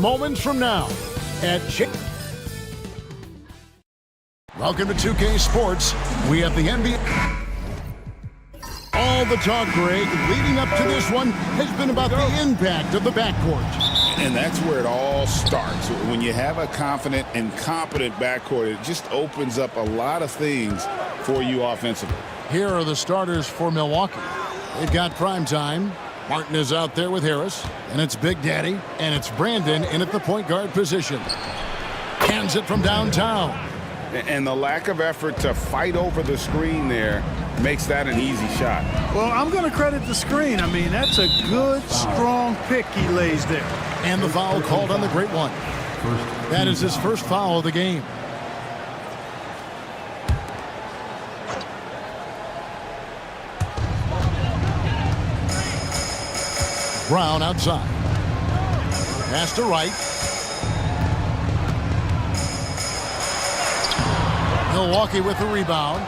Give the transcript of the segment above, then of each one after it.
moments from now at Welcome to 2K Sports. We have the NBA. All the talk, Greg, leading up to this one has been about the impact of the backcourt. And that's where it all starts. When you have a confident and competent backcourt, it just opens up a lot of things for you offensively. Here are the starters for Milwaukee. They've got prime time. Martin is out there with Harris, and it's Big Daddy, and it's Brandon in at the point guard position. Hands it from downtown. And the lack of effort to fight over the screen there makes that an easy shot. Well, I'm going to credit the screen. I mean, that's a good, strong pick he lays there. And the foul called on the great one. That is his first foul of the game. Brown outside. Pass to Wright. Milwaukee with the rebound.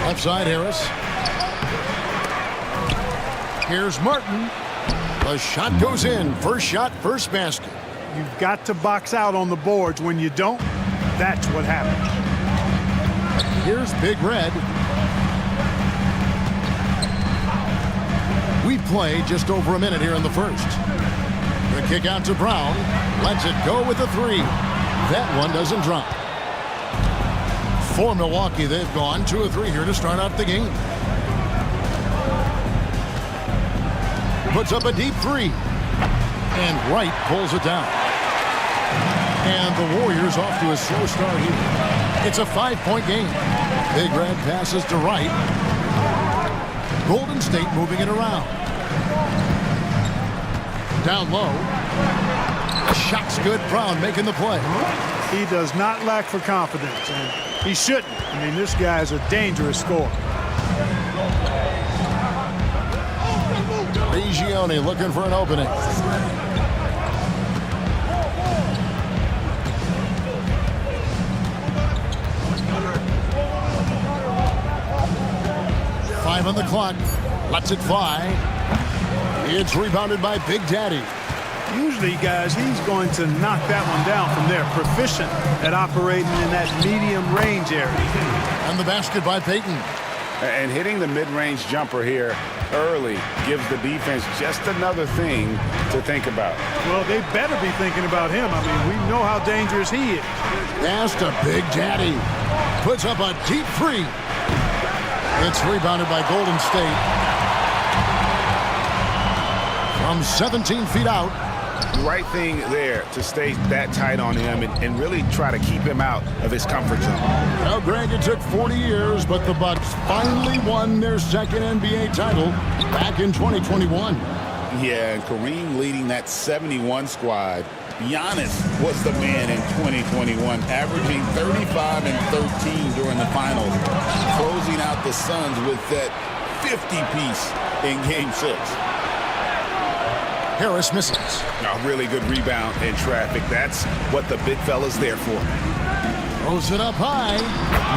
Left side, Harris. Here's Martin. The shot goes in. First shot, first basket. You've got to box out on the boards. When you don't, that's what happens. Here's Big Red. We play just over a minute here in the first. The kick out to Brown. Lets it go with a three. That one doesn't drop. For Milwaukee, they've gone 2 of 3 here to start out the game. Puts up a deep three. And Wright pulls it down. And the Warriors off to a slow start here. It's a 5-point game. Big Red passes to Wright. Golden State moving it around. Down low. Shot's good. Brown making the play. He does not lack for confidence, and he shouldn't. I mean, this guy is a dangerous scorer. Regione looking for an opening. Five on the clock. Lets it fly. It's rebounded by Big Daddy. Usually, guys, he's going to knock that one down from there. Proficient at operating in that medium range area. And the basket by Payton. And hitting the mid-range jumper here early gives the defense just another thing to think about. Well, they better be thinking about him. I mean, we know how dangerous he is. Pass to Big Daddy. Puts up a deep three. It's rebounded by Golden State. From 17 feet out. The right thing there to stay that tight on him and really try to keep him out of his comfort zone. Now, Greg, it took 40 years, but the Bucks finally won their second NBA title back in 2021. Yeah, and Kareem leading that 71 squad. Giannis was the man in 2021, averaging 35 and 13 during the finals, closing out the Suns with that 50-piece in Game 6. Harris misses. A really good rebound in traffic. That's what the big fella's there for. Throws it up high.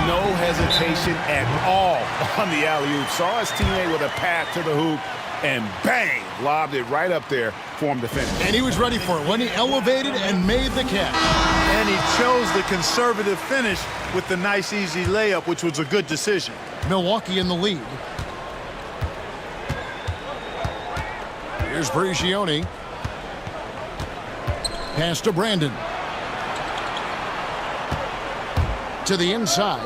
No hesitation at all on the alley-oop. Saw his teammate with a path to the hoop, and bang, lobbed it right up there for him to finish. And he was ready for it when he elevated and made the catch. And he chose the conservative finish with the nice, easy layup, which was a good decision. Milwaukee in the lead. Here's Regione. Pass to Brandon. To the inside.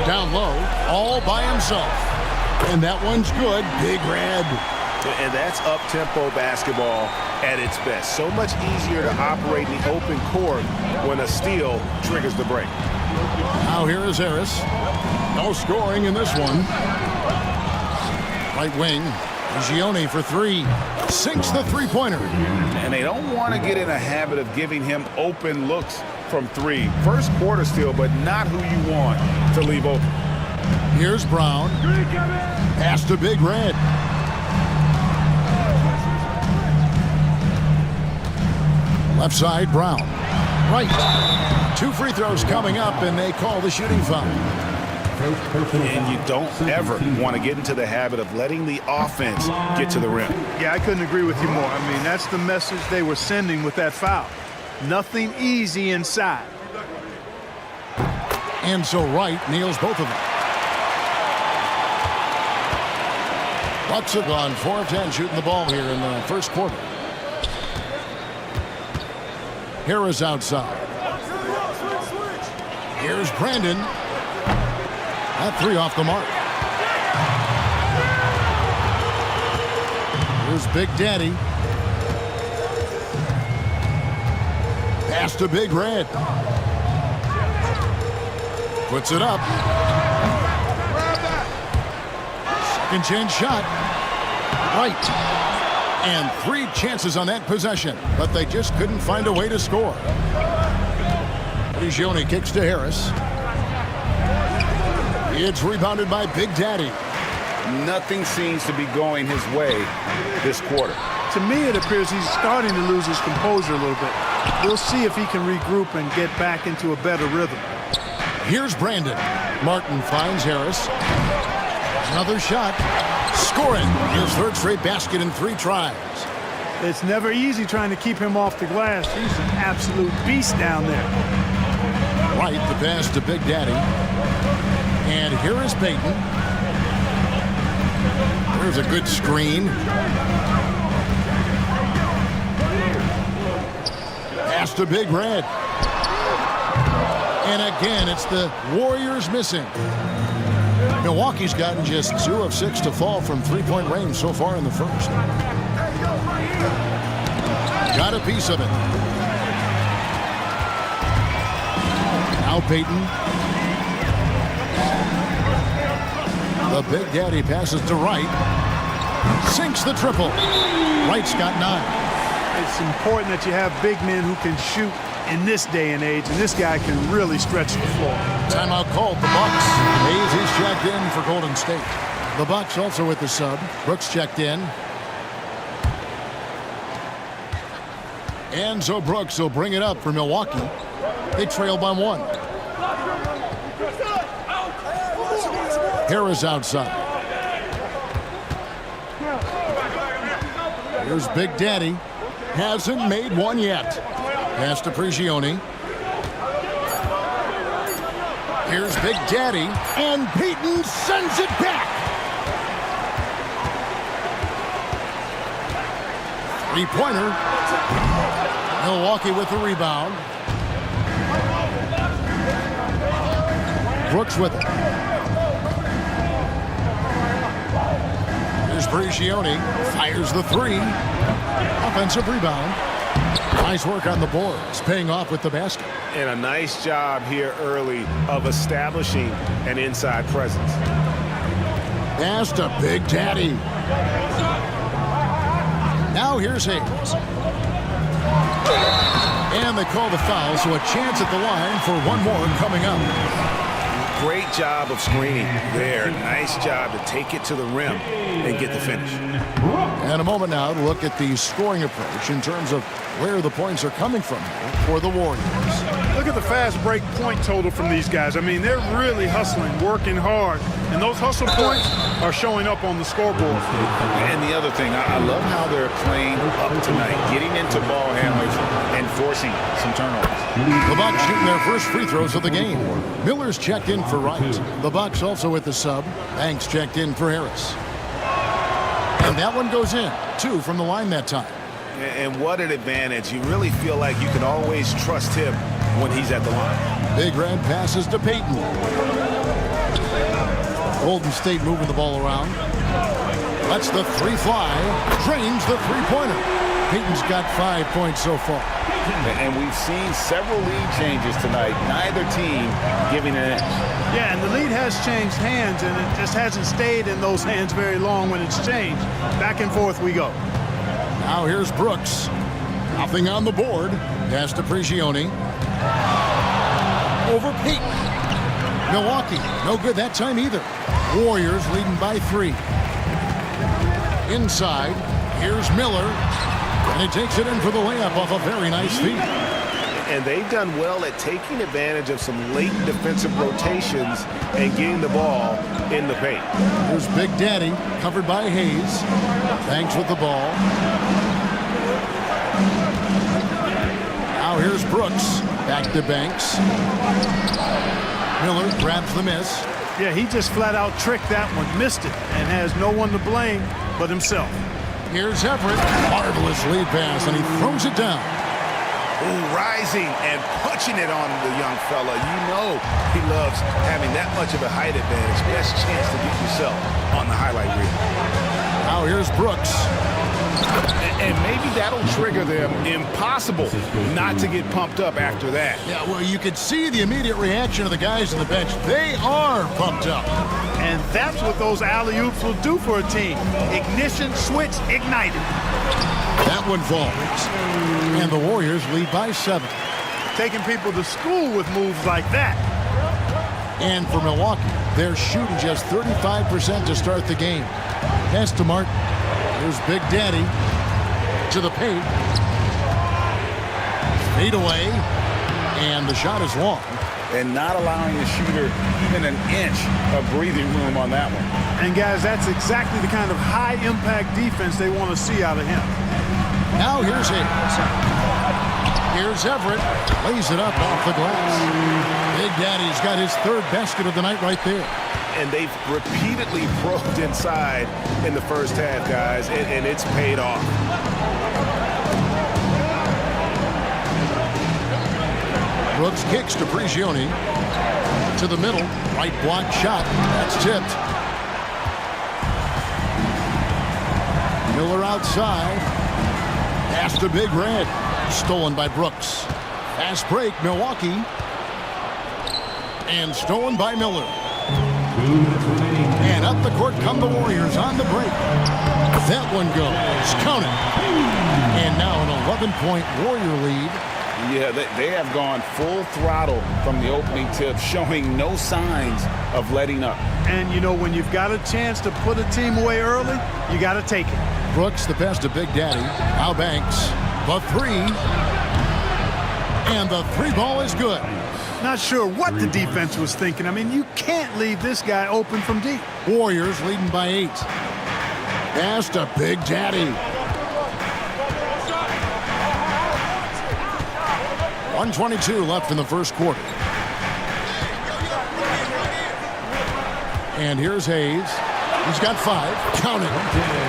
Down low, all by himself. And that one's good. Big Red. And that's up-tempo basketball at its best. So much easier to operate in the open court when a steal triggers the break. Now here is Harris. No scoring in this one. Right wing. Regione for three. Sinks the three-pointer. And they don't want to get in a habit of giving him open looks from three. First quarter steal, but not who you want to leave open. Here's Brown. Pass to Big Red. Left side, Brown. Right. 2 free throws coming up, and they call the shooting foul. And you don't ever want to get into the habit of letting the offense get to the rim. Yeah, I couldn't agree with you more. I mean, that's the message they were sending with that foul. Nothing easy inside. And so Wright nails both of them. Bucks have gone 4 of 10 shooting the ball here in the first quarter. Harris outside. Here's Brandon. That 3 off the mark. Here's Big Daddy. Pass to Big Red. Puts it up. Second chance shot. Right. And 3 chances on that possession, but they just couldn't find a way to score. Prigioni kicks to Harris. It's rebounded by Big Daddy. Nothing seems to be going his way this quarter. To me, it appears he's starting to lose his composure a little bit. We'll see if he can regroup and get back into a better rhythm. Here's Brandon. Martin finds Harris. Another shot. Scoring. His 3rd straight basket in 3 tries. It's never easy trying to keep him off the glass. He's an absolute beast down there. Right, the pass to Big Daddy. And here is Payton. There's a good screen. Pass to Big Red. And again, it's the Warriors missing. Milwaukee's gotten just 2 of 6 to fall from 3-point range so far in the first. Got a piece of it. Now Payton. The Big Daddy passes to Wright. Sinks the triple. Wright's got 9. It's important that you have big men who can shoot in this day and age, and this guy can really stretch the floor. Timeout called. The Bucks. Hayes is checked in for Golden State. The Bucks also with the sub. Brooks checked in. And so Brooks will bring it up for Milwaukee. They trail by 1. Harris outside. Here's Big Daddy. Hasn't made one yet. Pass to Prigioni. Here's Big Daddy. And Payton sends it back. 3-pointer. Milwaukee with the rebound. Brooks with it. Here's Prigioni. Fires the 3. Offensive rebound. Nice work on the boards, paying off with the basket. And a nice job here early of establishing an inside presence. Pass to Big Daddy. Now here's Hayes. And they call the foul, so a chance at the line for one more coming up. Great job of screening there. Nice job to take it to the rim and get the finish. And a moment now to look at the scoring approach in terms of where the points are coming from for the Warriors. Look at the fast break point total from these guys. I mean, they're really hustling, working hard, and those hustle points are showing up on the scoreboard. And the other thing, I love how they're playing up tonight, getting into ball handlers and forcing some turnovers. The Bucks shooting their first free throws of the game. Miller's checked in for Wright. The Bucks also with the sub. Banks checked in for Harris. And that one goes in. 2 from the line that time. And what an advantage. You really feel like you can always trust him when he's at the line. Big Red passes to Payton. Golden State moving the ball around. Lets the 3 fly. Drains the 3-pointer. Payton's got 5 points so far. And we've seen several lead changes tonight. Neither team giving an edge. Yeah, and the lead has changed hands, and it just hasn't stayed in those hands very long when it's changed. Back and forth we go. Now here's Brooks. Nothing on the board. Pass to Prigioni. Over Payton. Milwaukee, no good that time either. Warriors leading by 3. Inside, here's Miller. And he takes it in for the layup off a very nice feed. and they've done well at taking advantage of some late defensive rotations and getting the ball in the paint. Here's Big Daddy, covered by Hayes. Banks with the ball. Now here's Brooks. Back to Banks. Miller grabs the miss. Yeah, he just flat out tricked that one, missed it, and has no one to blame but himself. Here's Everett. Marvelous lead pass, and he throws it down. Ooh, rising and punching it on the young fella. You know he loves having that much of a height advantage. Best chance to get yourself on the highlight reel. Now here's Brooks. And maybe that'll trigger them. Impossible not to get pumped up after that. Yeah, well, you could see the immediate reaction of the guys on the bench. They are pumped up. And that's what those alley-oops will do for a team. Ignition switch ignited. That one falls. And the Warriors lead by 7. Taking people to school with moves like that. And for Milwaukee, they're shooting just 35% to start the game. Pass to Martin. Here's Big Daddy to the paint. Fade away. And the shot is long. And not allowing the shooter even an inch of breathing room on that one. And guys, that's exactly the kind of high-impact defense they want to see out of him. Now here's Hayes. Here's Everett. Lays it up off the glass. Big Daddy's got his third basket of the night right there. And they've repeatedly probed inside in the first half, guys, and it's paid off. Brooks kicks to Prigioni. To the middle. Right block shot. That's tipped. Miller outside. Pass to Big Red. Stolen by Brooks. Fast break, Milwaukee. And stolen by Miller. And up the court come the Warriors on the break. That one goes. Count it. And now an 11-point Warrior lead. Yeah, they have gone full throttle from the opening tip, showing no signs of letting up. And, you know, when you've got a chance to put a team away early, you got to take it. Brooks, the pass to Big Daddy. Now Banks. The three. And the three ball is good. Not sure what the defense was thinking. I mean, you can't leave this guy open from deep. Warriors leading by 8. Pass to Big Daddy. 1:22 left in the first quarter. And here's Hayes. He's got 5. Count it.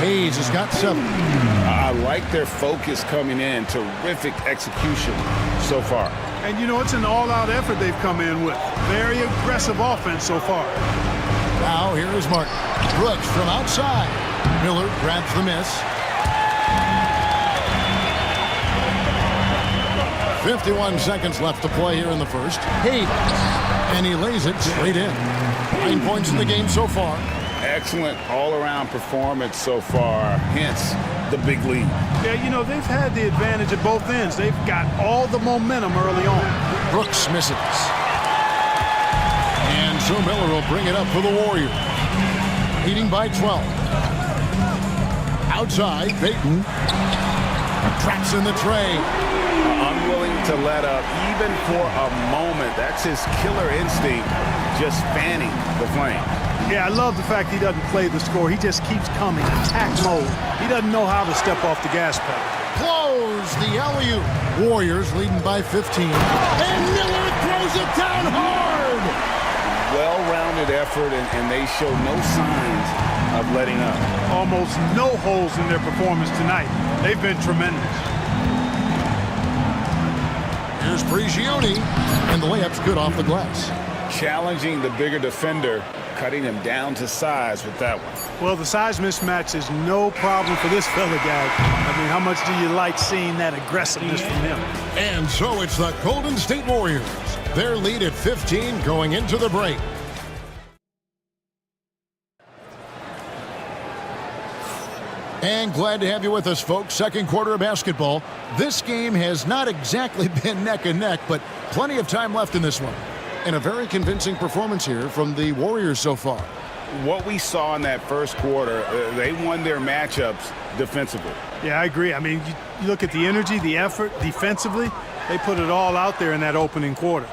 Hayes has got 7. I like their focus coming in. Terrific execution so far. And, you know, it's an all-out effort they've come in with. Very aggressive offense so far. Now here is Martin. Brooks from outside. Miller grabs the miss. 51 seconds left to play here in the first. Hayes. And he lays it straight in. 9 points in the game so far. Excellent all-around performance so far, hence the big lead. Yeah, you know, they've had the advantage at both ends. They've got all the momentum early on. Brooks misses. And so Miller will bring it up for the Warriors. Leading by 12. Outside, Payton. Traps in the tray. Unwilling to let up even for a moment. That's his killer instinct, just fanning the flame. Yeah, I love the fact he doesn't play the score. He just keeps coming, attack mode. He doesn't know how to step off the gas pedal. Close the alley-oop. Warriors leading by 15. And Miller throws it down hard. Well-rounded effort, and they show no signs of letting up. Almost no holes in their performance tonight. They've been tremendous. Here's Prigioni, and the layup's good off the glass. Challenging the bigger defender, cutting him down to size with that one. Well, the size mismatch is no problem for this fella, guy. I mean, how much do you like seeing that aggressiveness from him? And so it's the Golden State Warriors. Their lead at 15 going into the break. And glad to have you with us, folks. Second quarter of basketball. This game has not exactly been neck and neck, but plenty of time left in this one. And a very convincing performance here from the Warriors so far. What we saw in that first quarter, they won their matchups defensively. Yeah, I agree. I mean, you look at the energy, the effort defensively. They put it all out there in that opening quarter.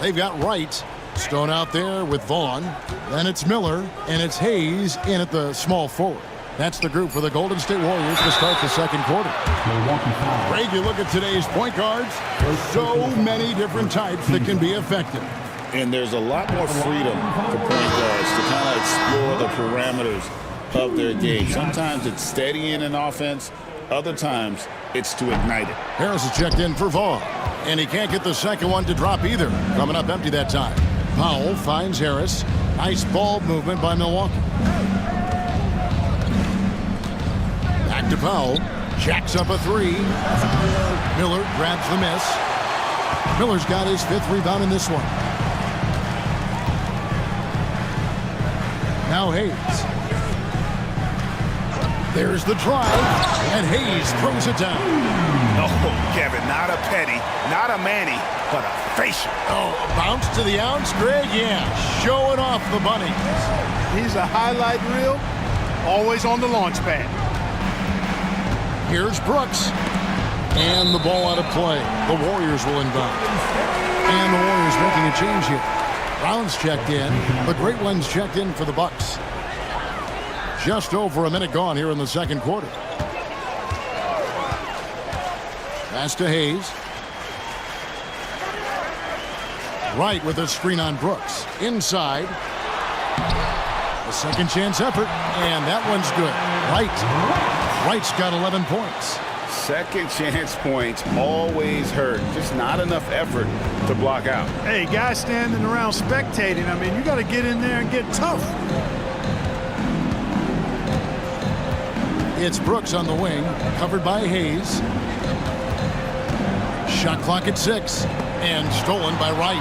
They've got Wright. Stone out there with Vaughn. Then it's Miller, and it's Hayes in at the small forward. That's the group for the Golden State Warriors to start the second quarter. Greg, you look at today's point guards, there's so many different types that can be effective. And there's a lot more freedom for point guards to kind of explore the parameters of their game. Sometimes it's steadying an offense. Other times it's to ignite it. Harris is checked in for Vaughn, and he can't get the second one to drop either. Coming up empty that time. Powell finds Harris. Nice ball movement by Milwaukee. Back to Powell. Jacks up a three. Miller grabs the miss. Miller's got his 5th rebound in this one. Now Hayes. There's the drive, and Hayes throws it down. Oh, Kevin, not a penny, not a Manny, but a facial. Oh, bounce to the ounce, Greg? Yeah, showing off the bunny. He's a highlight reel, always on the launch pad. Here's Brooks. And the ball out of play. The Warriors will inbound. And the Warriors making a change here. Brown's checked in. The Great Ones checked in for the Bucks. Just over a minute gone here in the second quarter. Pass to Hayes. Wright with a screen on Brooks. Inside. A second chance effort. And that one's good. Wright's got 11 points. Second chance points always hurt. Just not enough effort to block out. Hey, guys standing around spectating, I mean, you got to get in there and get tough. It's Brooks on the wing, covered by Hayes. Shot clock at 6, and stolen by Wright.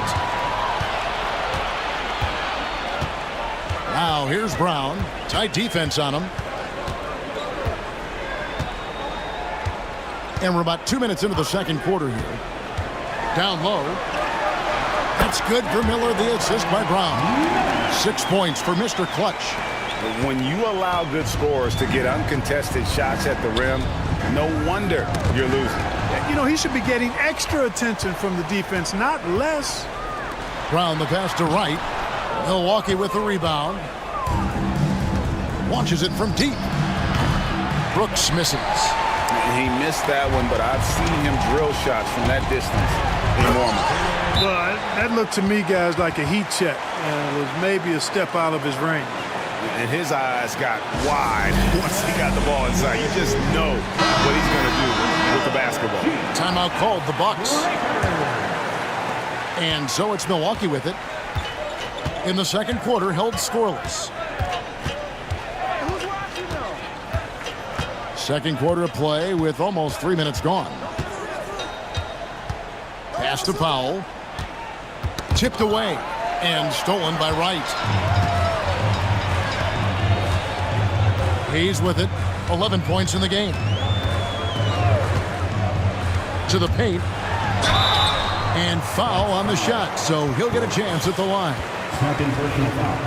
Now here's Brown. Tight defense on him. And we're about 2 minutes into the second quarter here. Down low. That's good for Miller, the assist by Brown. 6 points for Mr. Clutch. When you allow good scorers to get uncontested shots at the rim, no wonder you're losing. You know, he should be getting extra attention from the defense, not less. Brown the pass to Wright. Milwaukee with the rebound. Launches it from deep. Brooks misses. He missed that one, but I've seen him drill shots from that distance in Norman. But that looked to me, guys, like a heat check. And it was maybe a step out of his range. And his eyes got wide once he got the ball inside. You just know what he's going to do with the basketball. Timeout called, the Bucks. And so it's Milwaukee with it. In the second quarter, held scoreless. Second quarter of play with almost 3 minutes gone. Pass to Powell. Tipped away and stolen by Wright. Hayes with it. 11 points in the game. To the paint. And foul on the shot, so he'll get a chance at the line.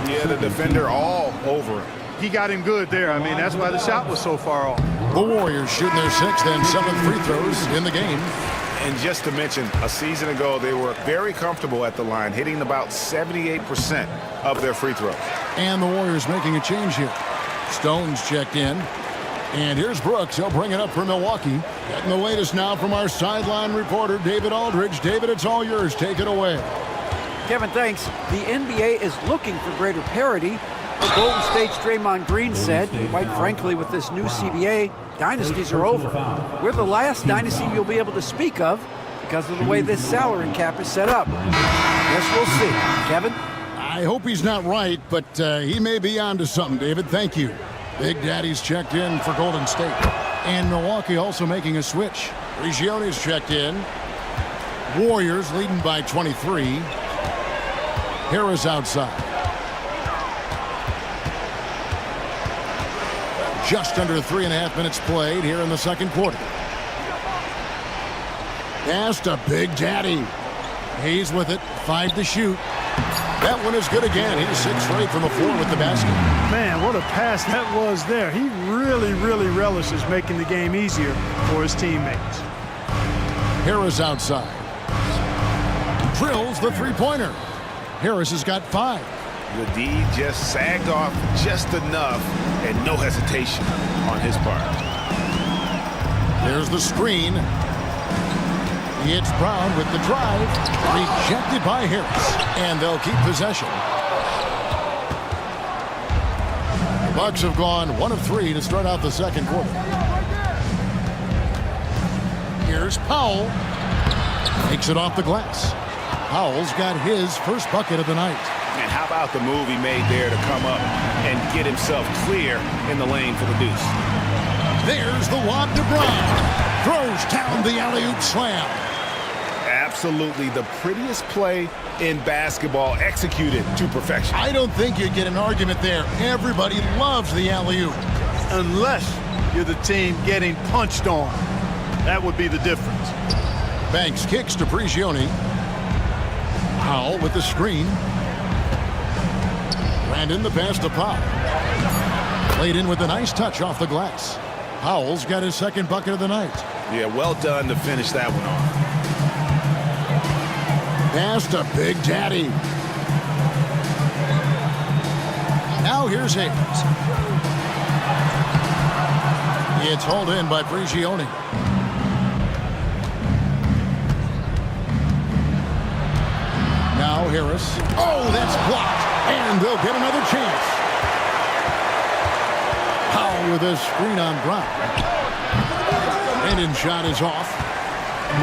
Yeah, the defender all over him. He got him good there. I mean, that's why the shot was so far off. The Warriors shooting their 6th and 7th free throws in the game. And just to mention, a season ago, they were very comfortable at the line, hitting about 78% of their free throws. And the Warriors making a change here. Stone's checked in. And here's Brooks. He'll bring it up for Milwaukee. Getting the latest now from our sideline reporter, David Aldridge. David, it's all yours. Take it away. Kevin, thanks. The NBA is looking for greater parity. The Golden State's Draymond Green said, quite frankly, with this new CBA, dynasties are over. We're the last dynasty you'll be able to speak of because of the way this salary cap is set up. Guess we'll see. Kevin? I hope he's not right, but he may be onto something, David. Thank you. Big Daddy's checked in for Golden State. And Milwaukee also making a switch. Regione's checked in. Warriors leading by 23. Harris outside. Just under 3.5 minutes played here in the second quarter. Pass to Big Daddy. Hayes with it. 5 to shoot. That one is good again. He's 6 straight from the floor with the basket. Man, what a pass that was there. He really, really relishes making the game easier for his teammates. Harris outside. drills the three-pointer. Harris has got 5. The D just sagged off just enough and no hesitation on his part. There's the screen. It's Brown with the drive. Rejected by Harris. And they'll keep possession. The Bucks have gone 1 of 3 to start out the second quarter. Here's Powell. Takes it off the glass. Powell's got his first bucket of the night. And how about the move he made there to come up and get himself clear in the lane for the deuce. There's the lob to Brown. Throws down the alley-oop slam. Absolutely the prettiest play in basketball, executed to perfection. I don't think you'd get an argument there. Everybody loves the alley-oop. Unless you're the team getting punched on. That would be the difference. Banks kicks to Prigioni. Powell with the screen. Brandon the pass to Powell. Played in with a nice touch off the glass. Powell's got his second bucket of the night. Yeah, well done to finish that one off. Pass to Big Daddy. Now here's Hayes. It's hauled in by Prigioni. Now Harris. Oh, that's blocked. And they'll get another chance. Powell with a screen on Brown. Brandon's shot is off.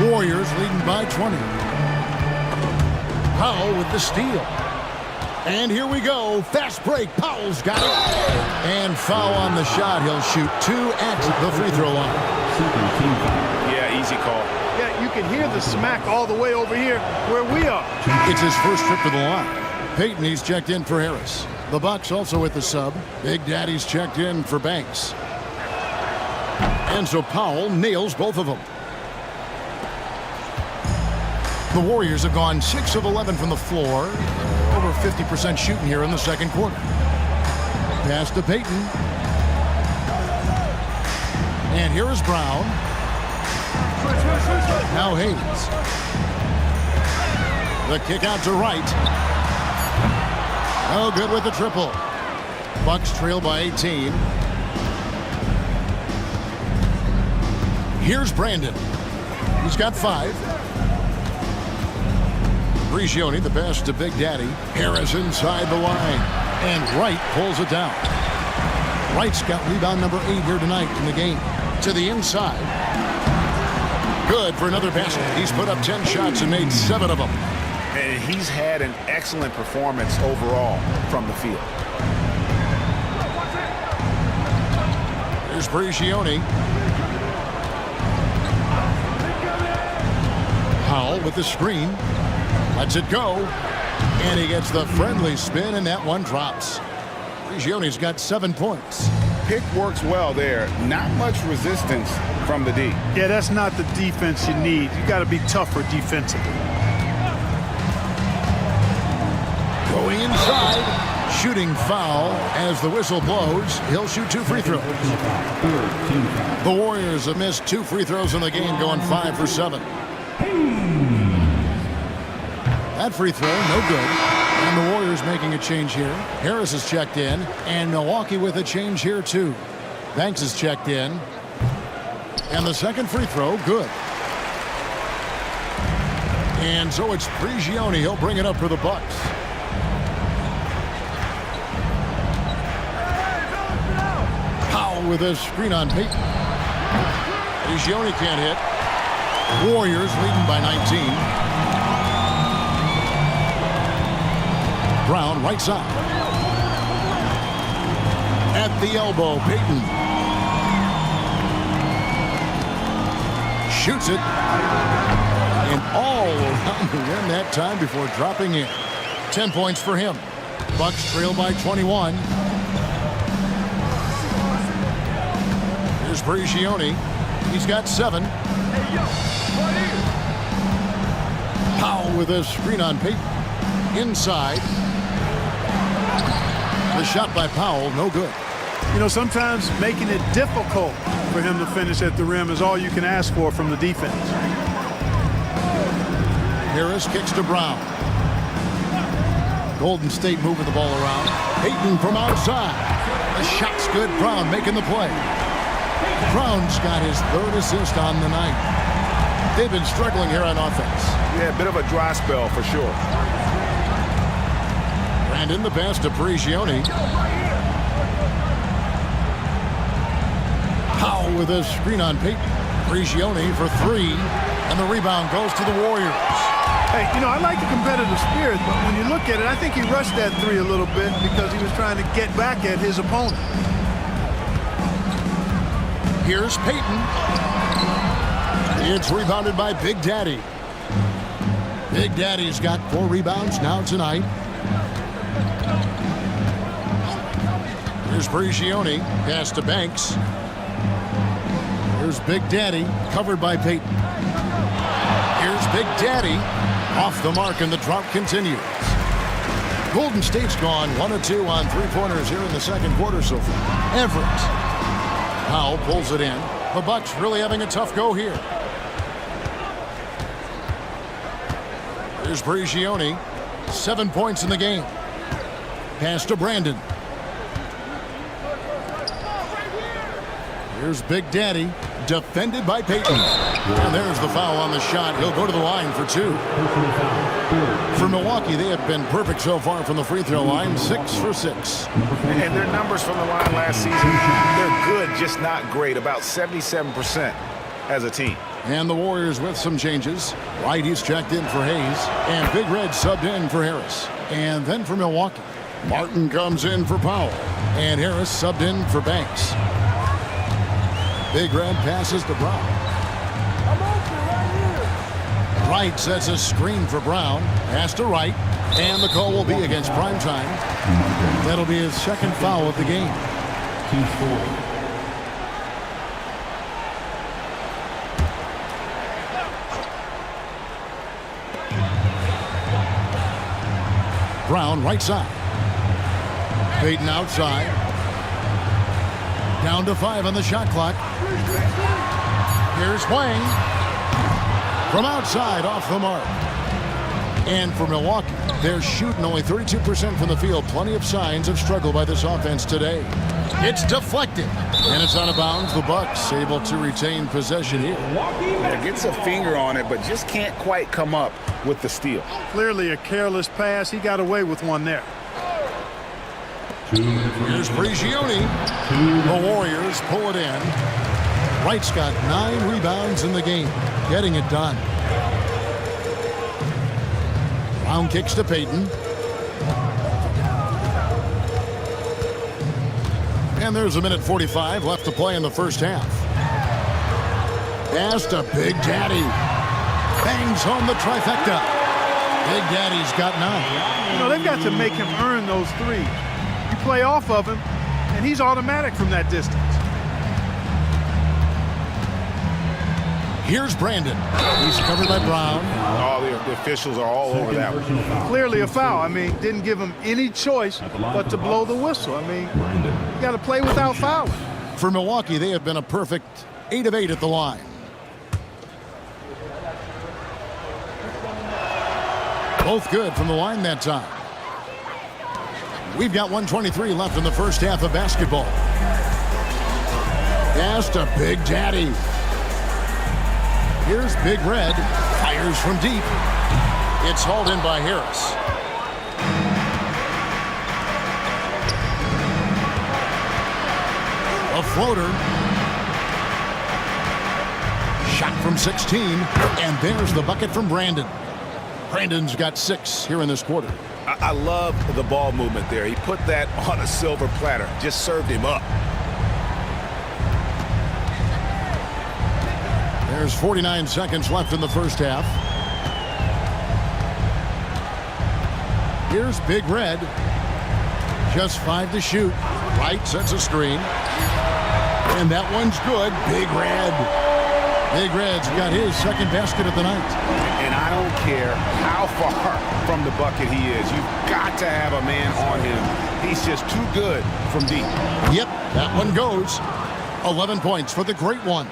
Warriors leading by 20. Powell with the steal. And here we go. Fast break. Powell's got it. And foul on the shot. He'll shoot 2 at the free throw line. Yeah, easy call. Yeah, you can hear the smack all the way over here where we are. It's his first trip to the line. Peyton, he's checked in for Harris. The Bucks also with the sub. Big Daddy's checked in for Banks. And so Powell nails both of them. The Warriors have gone 6 of 11 from the floor. Over 50% shooting here in the second quarter. Pass to Peyton. And here is Brown. Now Hayes. The kick out to Wright. No good with the triple. Bucks trail by 18. Here's Brandon. He's got 5. Prigioni, the pass to Big Daddy. Harris inside the line. And Wright pulls it down. Wright's got rebound number 8 here tonight in the game. To the inside. Good for another basket. He's put up 10 shots and made 7 of them. And he's had an excellent performance overall from the field. Here's Prigioni. Powell with the screen. Lets it go. And he gets the friendly spin, and that one drops. Prigioni's got 7 points. Pick works well there. Not much resistance from the D. Yeah, that's not the defense you need. You got to be tougher defensively. Going inside. Shooting foul as the whistle blows. He'll shoot 2 free throws. The Warriors have missed 2 free throws in the game, going 5 for 7. That free throw, no good. And the Warriors making a change here. Harris is checked in, and Milwaukee with a change here too. Banks is checked in. And the second free throw, good. And so it's Prigioni. He'll bring it up for the Bucks. Powell with a screen on Peyton. Prigioni can't hit. Warriors leading by 19. Brown right side. At the elbow, Peyton. Shoots it. And all around the rim that time before dropping in. 10 points for him. Bucks trail by 21. Here's Prigioni. He's got 7. Powell with a screen on Peyton. Inside. The shot by Powell, no good. You know, sometimes making it difficult for him to finish at the rim is all you can ask for from the defense. Harris kicks to Brown. Golden State moving the ball around. Payton from outside. The shot's good. Brown making the play. Brown's got his third assist on the night. They've been struggling here on offense. Yeah, a bit of a dry spell for sure. Brandon, the pass to Prigioni. Powell with a screen on Payton. Prigioni for three, and the rebound goes to the Warriors. Hey, you know, I like the competitive spirit, but when you look at it, I think he rushed that three a little bit because he was trying to get back at his opponent. Here's Payton. It's rebounded by Big Daddy. Big Daddy's got 4 rebounds now tonight. Here's Prigioni. Pass to Banks. Here's Big Daddy, covered by Payton. Here's Big Daddy. Off the mark, and the drought continues. Golden State's gone 1 of 2 on 3-pointers here in the second quarter so far. Everett. Powell pulls it in. The Bucks really having a tough go here. Here's Prigioni. 7 points in the game. Pass to Brandon. Here's Big Daddy, defended by Payton. And there's the foul on the shot. He'll go to the line for 2. For Milwaukee, they have been perfect so far from the free throw line, 6 for 6. And their numbers from the line last season, they're good, just not great, about 77% as a team. And the Warriors with some changes. White, he's checked in for Hayes. And Big Red subbed in for Harris. And then for Milwaukee, Martin comes in for Powell. And Harris subbed in for Banks. Big Red passes to Brown. Wright sets a screen for Brown. Pass to Wright. And the call will be against Primetime. That'll be his second foul of the game. Brown right side. Payton outside. Down to 5 on the shot clock. Here's Wang. From outside, off the mark. And for Milwaukee, they're shooting only 32% from the field. Plenty of signs of struggle by this offense today. It's deflected. And it's out of bounds. The Bucks able to retain possession here. Yeah, gets a finger on it, but just can't quite come up with the steal. Clearly a careless pass. He got away with one there. Here's Prigioni. The Warriors pull it in. Wright's got 9 rebounds in the game, getting it done. Brown kicks to Payton. And there's 1:45 left to play in the first half. Pass to Big Daddy. Bangs home the trifecta. Big Daddy's got 9. You know, they've got to make him earn those threes. You play off of him, and he's automatic from that distance. Here's Brandon. He's covered by Brown. Oh, the officials are all over that one. Clearly a foul. I mean, didn't give him any choice but to blow the whistle. I mean, you got to play without fouling. For Milwaukee, they have been a perfect 8 of 8 at the line. Both good from the line that time. We've got 1:23 left in the first half of basketball. Pass to Big Daddy. Here's Big Red. Fires from deep. It's hauled in by Harris. A floater. Shot from 16. And there's the bucket from Brandon. Brandon's got 6 here in this quarter. I love the ball movement there. He put that on a silver platter. Just served him up. There's 49 seconds left in the first half. Here's Big Red. Just 5 to shoot. Wright sets a screen. And that one's good. Big Red. Big Red's got his second basket of the night. And I don't care how far from the bucket he is. You've got to have a man on him. He's just too good from deep. Yep, that one goes. 11 points for the Great One.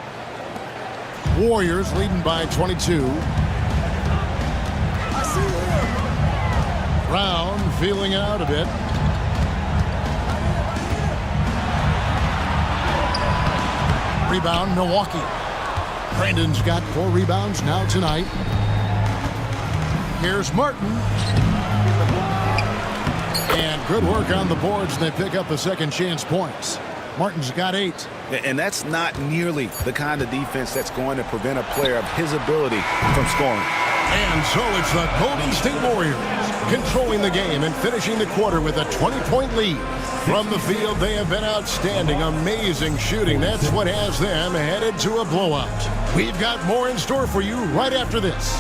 Warriors leading by 22. Brown feeling it out a bit. Rebound, Milwaukee. Brandon's got 4 rebounds now tonight. Here's Martin. And good work on the boards. They pick up the second chance points. Martin's got 8. And that's not nearly the kind of defense that's going to prevent a player of his ability from scoring. And so it's the Golden State Warriors controlling the game and finishing the quarter with a 20-point lead. From the field, they have been outstanding. Amazing shooting. That's what has them headed to a blowout. We've got more in store for you right after this.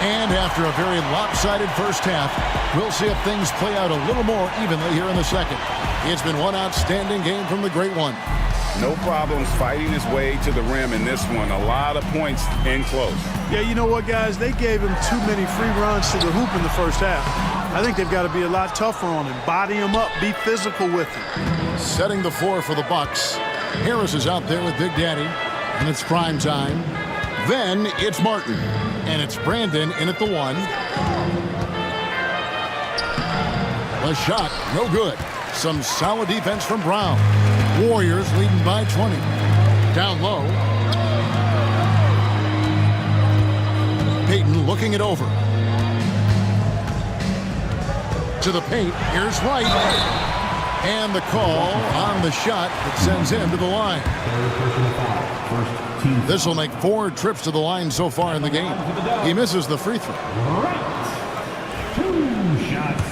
And after a very lopsided first half, we'll see if things play out a little more evenly here in the second. It's been one outstanding game from the Great One. No problems fighting his way to the rim in this one. A lot of points in close. Yeah, you know what, guys? They gave him too many free runs to the hoop in the first half. I think they've got to be a lot tougher on him. Body him up. Be physical with him. Setting the floor for the Bucks. Harris is out there with Big Daddy, and it's prime time. Then it's Martin, and it's Brandon in at the 1. The shot, no good. Some solid defense from Brown. Warriors leading by 20. Down low. Payton looking it over. To the paint, here's White. And the call on the shot that sends him to the line. This will make 4 trips to the line so far in the game. He misses the free throw. Right. 2 shots.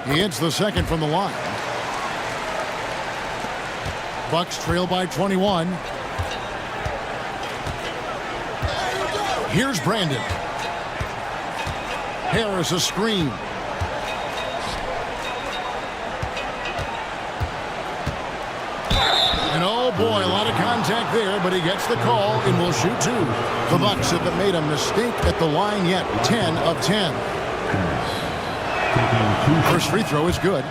He hits the second from the line. Bucks trail by 21. Here's Brandon. Harris a screen. And oh boy, a lot of contact there, but he gets the call and will shoot 2. The Bucks haven't made a mistake at the line yet. 10 of 10. First free throw is good.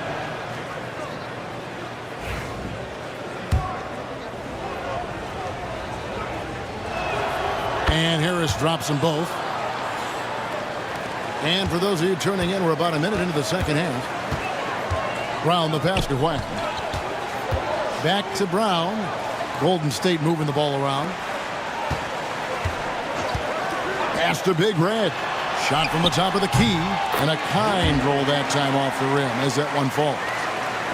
And Harris drops them both. And for those of you tuning in, we're about a minute into the second half. Brown the pass to White. Back to Brown. Golden State moving the ball around. Pass to Big Red. Shot from the top of the key. And a kind roll that time off the rim as that one falls.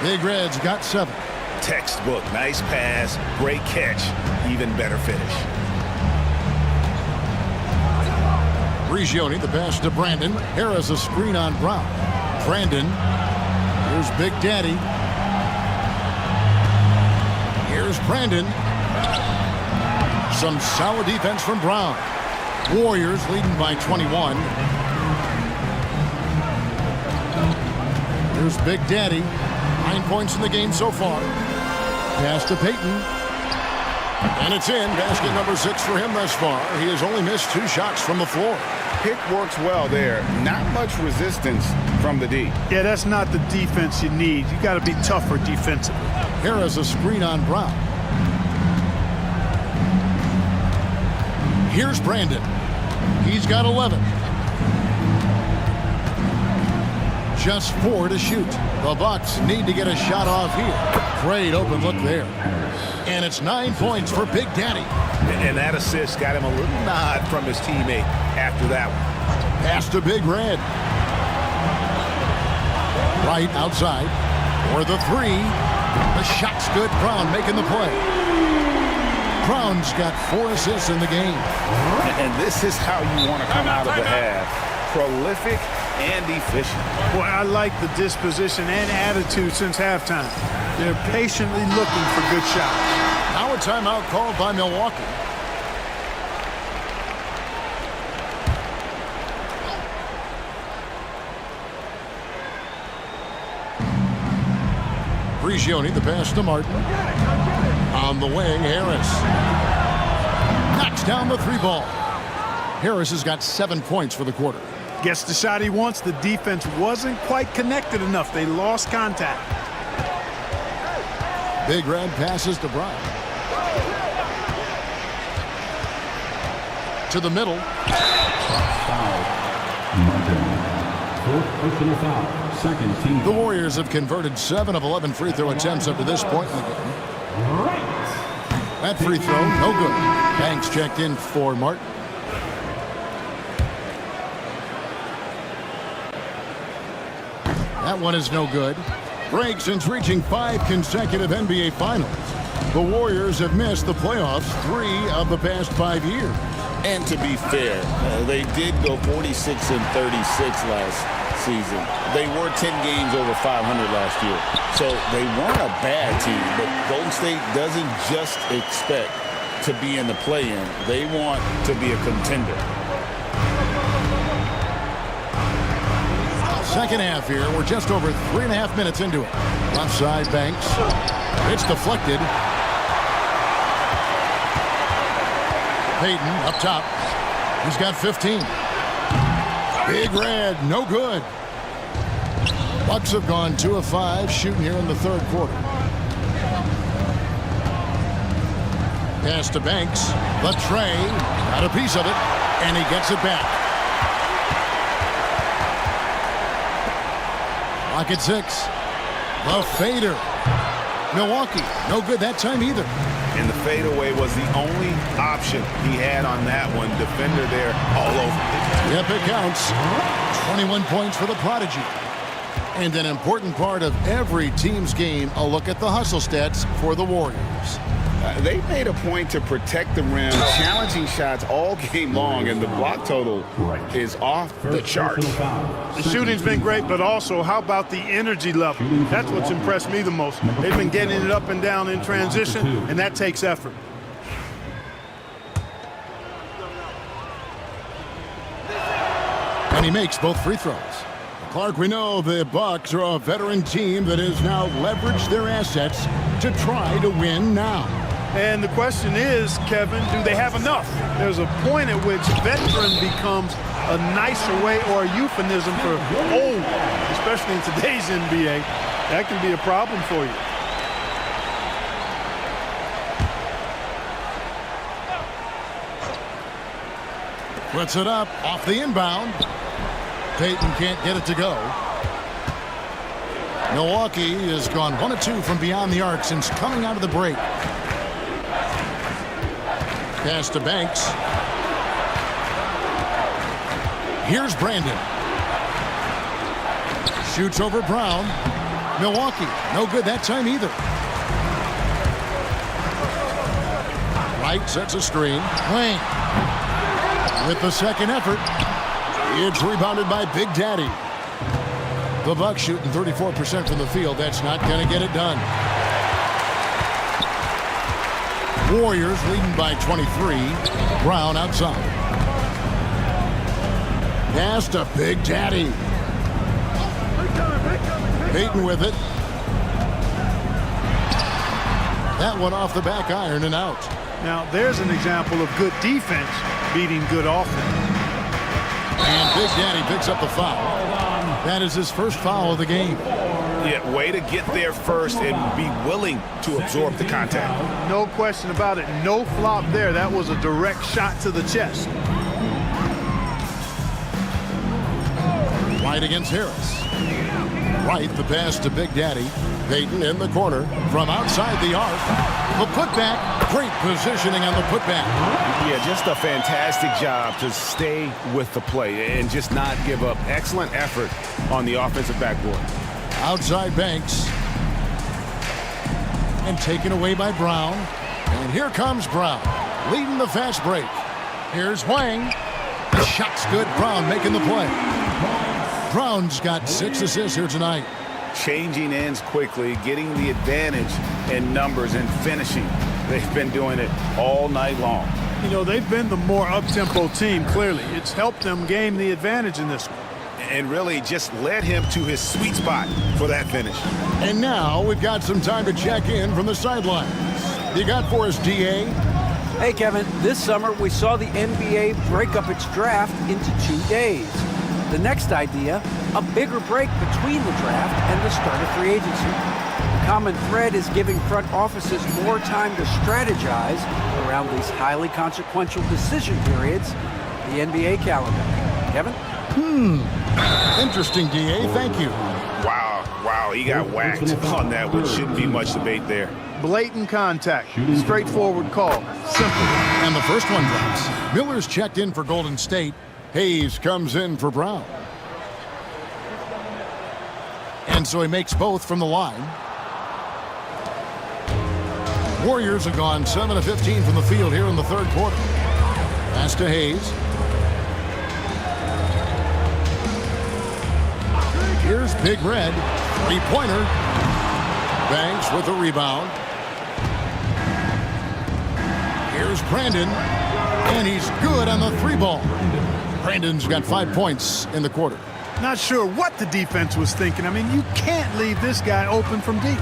Big Red's got 7. Textbook. Nice pass. Great catch. Even better finish. Brigioni, the pass to Brandon. Harris a screen on Brown. Brandon. Here's Big Daddy. Here's Brandon. Some solid defense from Brown. Warriors leading by 21. Here's Big Daddy. 9 points in the game so far. Pass to Payton. And it's in. Basket number 6 for him thus far. He has only missed 2 shots from the floor. Pick works well there. Not much resistance from the D. Yeah, that's not the defense you need. You got to be tougher defensively. Harris a screen on Brown. Here's Brandon. He's got 11. Just 4 to shoot. The Bucks need to get a shot off here. Great open look there. And it's 9 points for Big Daddy. And that assist got him a little nod from his teammate after that one. Pass to Big Red. Right outside. For the 3. The shot's good. Brown making the play. Brown's got 4 assists in the game. And this is how you want to come out of the half. Prolific and efficient. Boy, I like the disposition and attitude since halftime. They're patiently looking for good shots. Now a timeout called by Milwaukee. Prigioni, the pass to Martin. On the way, Harris. Knocks down the 3 ball. Harris has got 7 points for the quarter. Gets the shot he wants. The defense wasn't quite connected enough. They lost contact. Big Red passes to Brown. To the middle. Foul. Martin. 4th personal foul. Second team. The Warriors have converted 7 of 11 free throw attempts up to this point in the game. That free throw, no good. Banks checked in for Martin. That one is no good. Break since reaching 5 consecutive NBA Finals. The Warriors have missed the playoffs 3 of the past 5 years. And to be fair, they did go 46 and 36 last season. They were 10 games over 500 last year. So they weren't a bad team, but Golden State doesn't just expect to be in the play-in. They want to be a contender. Second half here. We're just over 3.5 minutes into it. Left side, Banks. It's deflected. Payton up top. He's got 15. Big Red, no good. Bucks have gone 2 of 5 shooting here in the 3rd quarter. Pass to Banks. Latrey got a piece of it, and he gets it back. Lock at 6. The fader. Milwaukee, no good that time either. And the fadeaway was the only option he had on that one. Defender there all over. Yep, it counts. 21 points for the Prodigy. And an important part of every team's game, a look at the hustle stats for the Warriors. They made a point to protect the rim, challenging shots all game long, and the block total is off the charts. The shooting's been great, but also how about the energy level? That's what's impressed me the most. They've been getting it up and down in transition, and that takes effort. And he makes both free throws. Clark, we know the Bucks are a veteran team that has now leveraged their assets to try to win now. And the question is, Kevin, do they have enough? There's a point at which veteran becomes a nicer way or a euphemism for old, especially in today's NBA. That can be a problem for you. Puts it up off the inbound. Payton can't get it to go. Milwaukee has gone 1 of 2 from beyond the arc since coming out of the break. Pass to Banks. Here's Brandon. Shoots over Brown. Milwaukee, no good that time either. Wright sets a screen. Wayne with the second effort. It's rebounded by Big Daddy. The Bucks shooting 34% from the field. That's not going to get it done. Warriors leading by 23. Brown outside. Pass to Big Daddy. Payton with it. That one off the back iron and out. Now, there's an example of good defense beating good offense. And Big Daddy picks up the foul. That is his first foul of the game. Yeah, way to get there first and be willing to absorb the contact. No question about it. No flop there. That was a direct shot to the chest. White against Harris. Wright, the pass to Big Daddy. Payton in the corner from outside the arc. The putback. Great positioning on the putback. Yeah, just a fantastic job to stay with the play and just not give up. Excellent effort on the offensive backboard. Outside Banks. And taken away by Brown. And here comes Brown, leading the fast break. Here's Wang. The shot's good. Brown making the play. Brown's got 6 assists here tonight. Changing ends quickly, getting the advantage in numbers and finishing. They've been doing it all night long. You know, they've been the more up-tempo team, clearly. It's helped them gain the advantage in this one. and really just led him to his sweet spot for that finish. And now we've got some time to check in from the sidelines. You got for us, DA? Hey, Kevin, this summer we saw the NBA break up its draft into 2 days. The next idea, a bigger break between the draft and the start of free agency. The common thread is giving front offices more time to strategize around these highly consequential decision periods, the NBA calendar. Kevin? Interesting, DA. Thank you. Wow, he got whacked on that, which shouldn't be much debate there. Blatant contact. Straightforward call. Simple. And the first one drops. Miller's checked in for Golden State. Hayes comes in for Brown. And so he makes both from the line. Warriors have gone 7 of 15 from the field here in the third quarter. Pass to Hayes. Here's Big Red. Three-pointer. Banks with a rebound. Here's Brandon. And he's good on the three ball. Brandon's got 5 points in the quarter. Not sure what the defense was thinking. I mean, you can't leave this guy open from deep.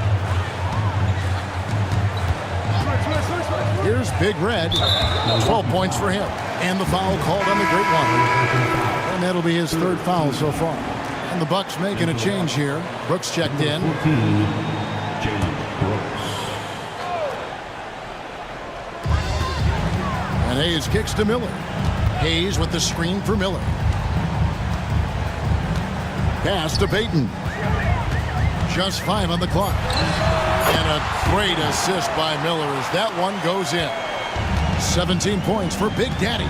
Here's Big Red. 12 points for him. And the foul called on the great one. And that'll be his third foul so far. And the Bucks making a change here. Brooks checked in. 14, Jalen Brooks. And Hayes kicks to Miller. Hayes with the screen for Miller. Pass to Payton. Just 5 on the clock. And a great assist by Miller as that one goes in. 17 points for Big Daddy.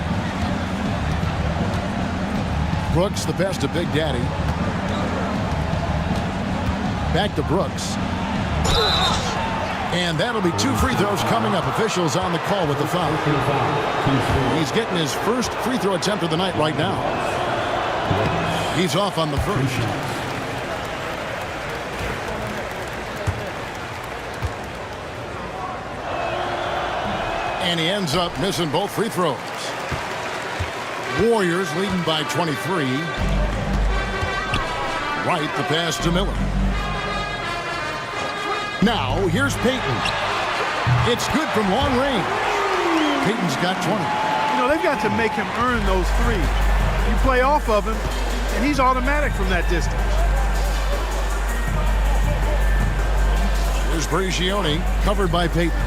Brooks the best of Big Daddy. Back to Brooks. And that'll be 2 free throws coming up. Officials on the call with the foul. He's getting his first free throw attempt of the night right now. He's off on the first. And he ends up missing both free throws. Warriors leading by 23. Right, the pass to Miller. Now, here's Payton. It's good from long range. Payton's got 20. You know, they've got to make him earn those threes. You play off of him, and he's automatic from that distance. Here's Brigioni, covered by Payton.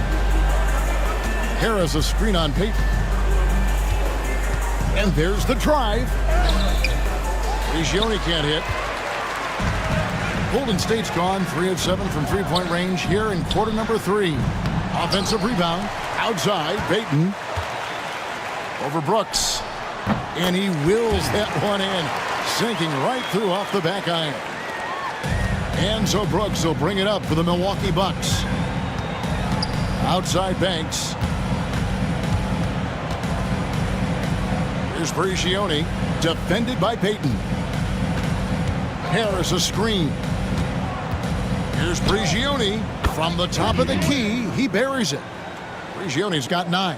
Harris a screen on Payton. And there's the drive. Brigioni can't hit. Golden State's gone 3 of 7 from three-point range here in quarter number 3. Offensive rebound. Outside, Payton. Over Brooks. And he wills that one in. Sinking right through off the back iron. And so Brooks will bring it up for the Milwaukee Bucks. Outside Banks. Here's Brigioni. Defended by Payton. Harris a screen. Here's Brigioni from the top of the key. He buries it. Brigioni's got 9.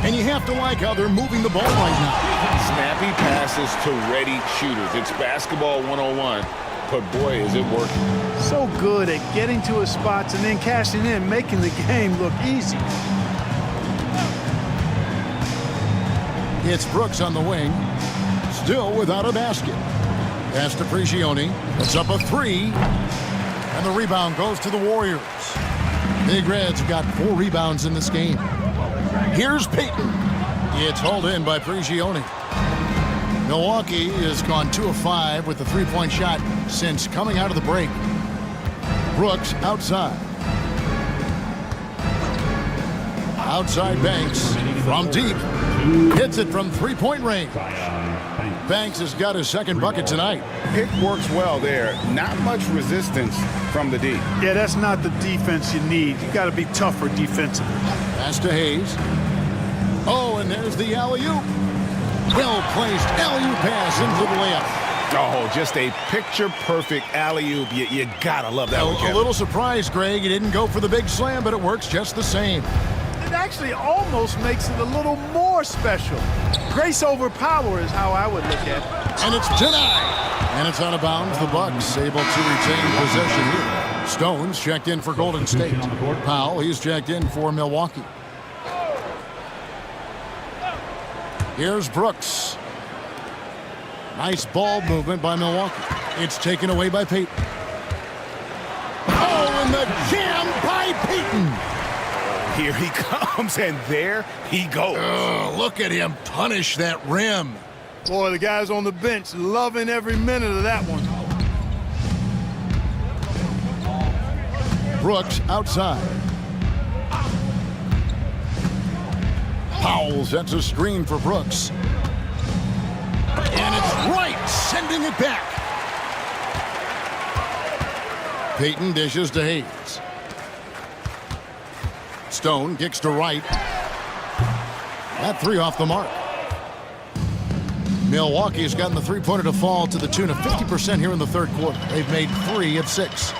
And you have to like how they're moving the ball right now. Snappy passes to ready shooters. It's basketball 101, but boy, is it working. So good at getting to his spots and then cashing in, making the game look easy. It's Brooks on the wing. Still without a basket. Pass to Brigioni. It's up a 3. And the rebound goes to the Warriors. Big Reds have got 4 rebounds in this game. Here's Payton. It's hauled in by Brigioni. Milwaukee has gone 2 of 5 with the three-point shot since coming out of the break. Brooks outside. Outside Banks from deep. Hits it from three-point range. Banks has got his second bucket tonight. Pick works well there. Not much resistance from the D. Yeah, that's not the defense you need. You got to be tougher defensively. Pass to Hayes. Oh, and there's the alley-oop. Well-placed alley-oop pass into the layup. Oh, just a picture-perfect alley-oop. You gotta love that one, A Kevin. little surprised, Greg. He didn't go for the big slam, but it works just the same. It actually almost makes it a little more special. Grace over power is how I would look at it. And it's denied. And it's out of bounds. The Bucks able to retain possession here. Stones checked in for Golden State. Powell, he's checked in for Milwaukee. Here's Brooks. Nice ball movement by Milwaukee. It's taken away by Payton. Oh, and the jam by Payton. Here he comes, and there he goes. Look at him punish that rim. Boy, the guys on the bench loving every minute of that one. Brooks outside. Powell sets a screen for Brooks. And it's right, sending it back. Payton dishes to Hayes. Stone kicks to Wright. That three off the mark. Milwaukee has gotten the three-pointer to fall to the tune of 50% here in the third quarter. They've made 3 of 6.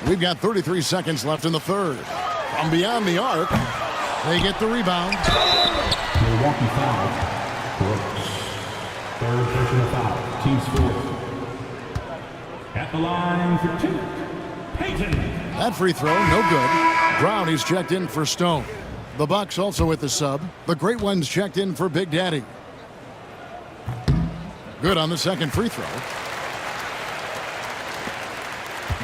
We've got 33 seconds left in the third. From beyond the arc, they get the rebound. Milwaukee foul. Brooks. Third personal foul. Team's fourth. At the line for 2. Payton. That free throw, no good. Brown, he's checked in for Stone. The Bucks also with the sub. The Great Ones checked in for Big Daddy. Good on the second free throw.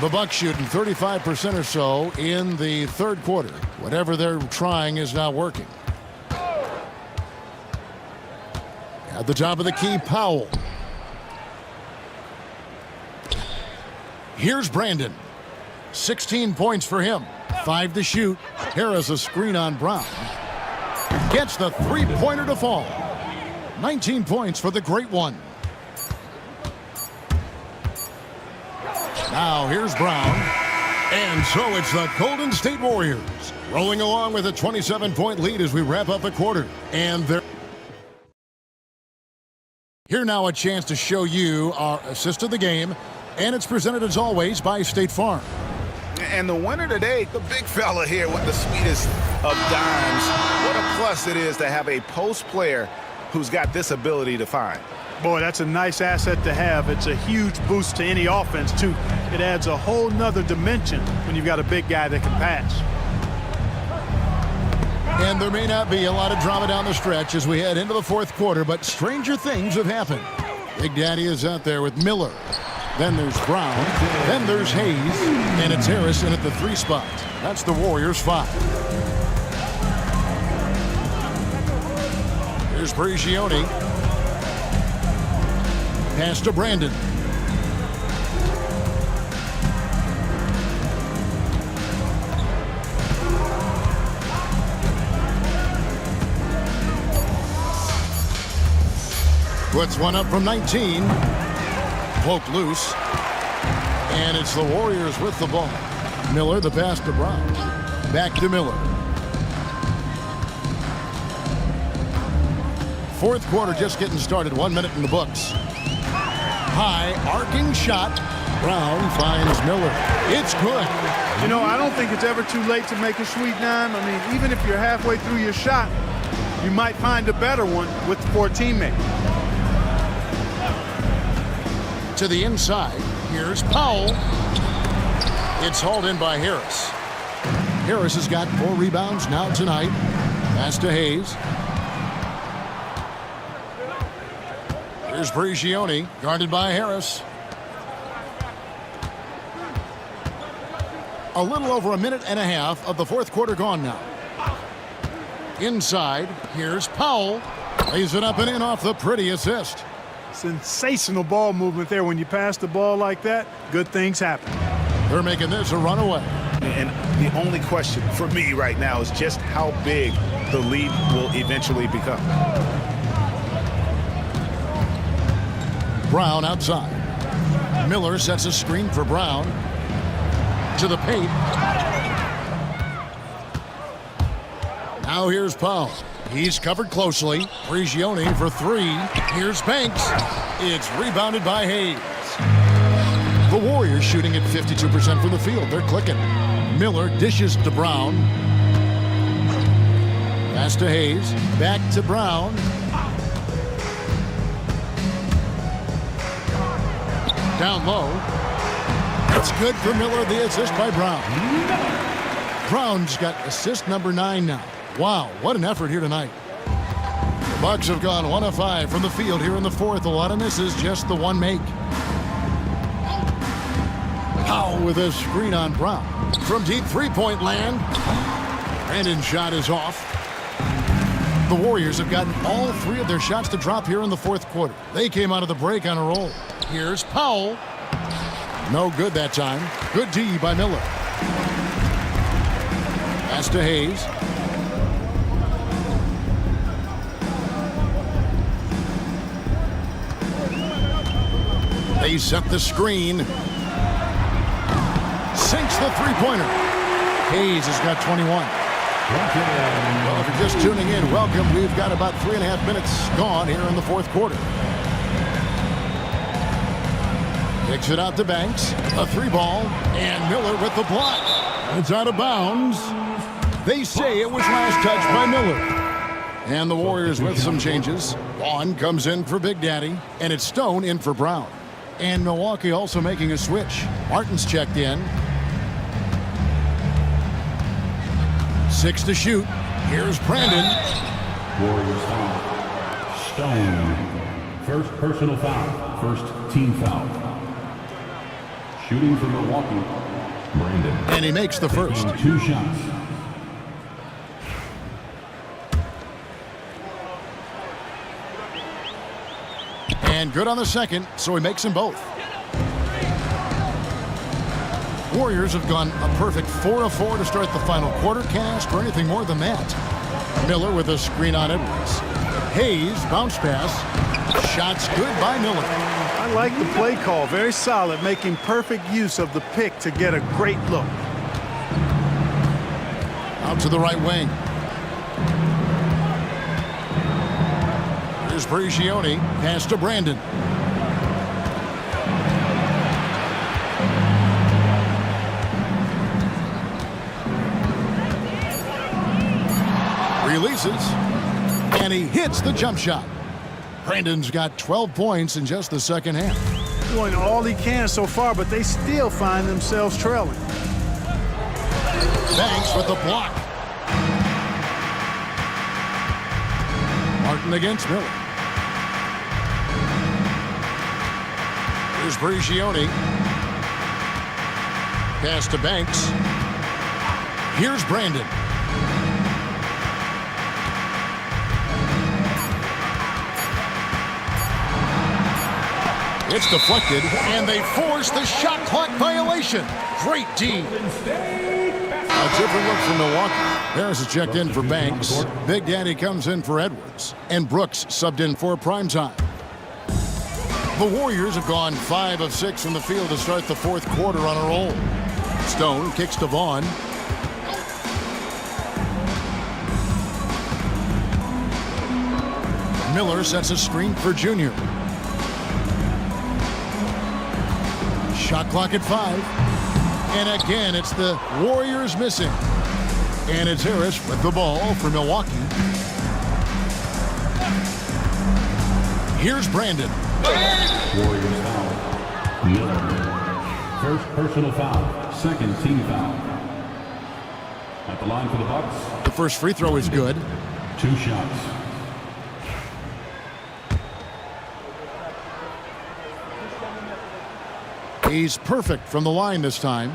The Bucks shooting 35% or so in the third quarter. Whatever they're trying is not working. At the top of the key, Powell. Here's Brandon. 16 points for him. 5 to shoot. Harris a screen on Brown. Gets the three-pointer to fall. 19 points for the Great One. Now here's Brown. And so it's the Golden State Warriors rolling along with a 27-point lead as we wrap up the quarter. And they're here now, a chance to show you our assist of the game. And it's presented as always by State Farm. And the winner today, the big fella here with the sweetest of dimes. What a plus it is to have a post player who's got this ability to find. Boy, that's a nice asset to have. It's a huge boost to any offense, too. It adds a whole nother dimension when you've got a big guy that can pass. And there may not be a lot of drama down the stretch as we head into the fourth quarter, but stranger things have happened. Big Daddy is out there with Miller. Then there's Brown. Then there's Hayes. And it's Harris in at the 3 spot. That's the Warriors 5. Here's Prigioni. Pass to Brandon. Puts one up from 19. Poked loose. And it's the Warriors with the ball. Miller, the pass to Brown. Back to Miller. Fourth quarter just getting started. 1 minute in the books. High arcing shot. Brown finds Miller. It's good. You know, I don't think it's ever too late to make a sweet dime. I mean, even if you're halfway through your shot, you might find a better one for a teammate. To the inside. Here's Powell. It's hauled in by Harris. Harris has got 4 rebounds now tonight. Pass to Hayes. Here's Prigioni, guarded by Harris. A little over a minute and a half of the fourth quarter gone now. Inside, here's Powell. Lays it up and in off the pretty assist. Sensational ball movement there. When you pass the ball like that, good things happen. They're making this a runaway. And the only question for me right now is just how big the lead will eventually become. Brown outside. Miller sets a screen for Brown. To the paint. Now here's Powell. He's covered closely. Prigioni for 3. Here's Banks. It's rebounded by Hayes. The Warriors shooting at 52% from the field. They're clicking. Miller dishes to Brown. Pass Pass to Hayes. Back to Brown. Down low. It's good for Miller. The assist by Brown. Brown's got assist number 9 now. Wow, what an effort here tonight. The Bucks have gone 1 of 5 from the field here in the fourth. A lot of misses, just the one make. Powell with a screen on Brown. From deep three-point land. Brandon's shot is off. The Warriors have gotten all 3 of their shots to drop here in the fourth quarter. They came out of the break on a roll. Here's Powell. No good that time. Good D by Miller. Pass to Hayes. They set the screen. Sinks the three-pointer. Hayes has got 21. Well, if you're just tuning in, welcome. We've got about 3.5 minutes gone here in the fourth quarter. Kicks it out to Banks. A 3-ball. And Miller with the block. It's out of bounds. They say it was last touched by Miller. And the Warriors with some changes. Vaughn comes in for Big Daddy. And it's Stone in for Brown. And Milwaukee also making a switch. Martin's checked in. 6 to shoot. Here's Brandon. Warriors foul. Stone. First personal foul. First team foul. Shooting for Milwaukee. Brandon. And he makes the first. Taking 2 shots. And good on the second, so he makes them both. Warriors have gone a perfect 4 of 4 to start the final quarter. Can't ask for anything more than that. Miller with a screen on Edwards. Hayes, bounce pass. Shots good by Miller. I like the play call. Very solid, making perfect use of the pick to get a great look. Out to the right wing. Here's Prigioni. Pass to Brandon. Releases. And he hits the jump shot. Brandon's got 12 points in just the second half. Doing all he can so far, but they still find themselves trailing. Banks with the block. Martin against Miller. Here's Prigioni. Pass to Banks. Here's Brandon. It's deflected, and they force the shot clock violation. Great D. A different look for Milwaukee. Harris is checked in for Banks. Big Daddy comes in for Edwards. And Brooks subbed in for Primetime. The Warriors have gone 5 of 6 from the field to start the fourth quarter on a roll. Stone kicks to Vaughn. Miller sets a screen for Junior. Shot clock at 5. And again, it's the Warriors missing. And it's Harris with the ball for Milwaukee. Here's Brandon. Warriors foul. Miller. First personal foul. Second team foul. At the line for the Bucks. The first free throw is good. 2 shots. He's perfect from the line this time.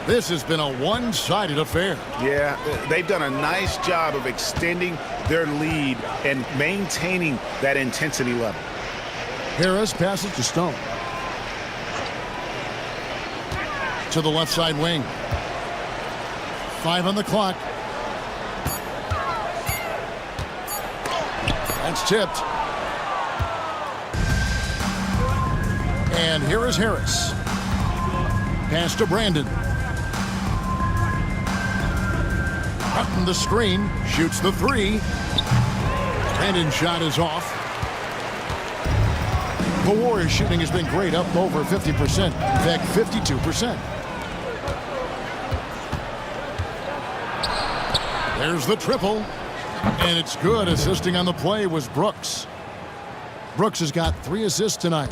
This has been a one-sided affair. Yeah, they've done a nice job of extending their lead and maintaining that intensity level. Harris passes to Stone. To the left side wing. 5 on the clock. That's tipped. And here is Harris. Pass to Brandon. Cutting the screen. Shoots the 3. Brandon's shot is off. The Warriors shooting has been great, up over 50%. In fact, 52%. There's the triple. And it's good. Assisting on the play was Brooks. Brooks has got 3 assists tonight.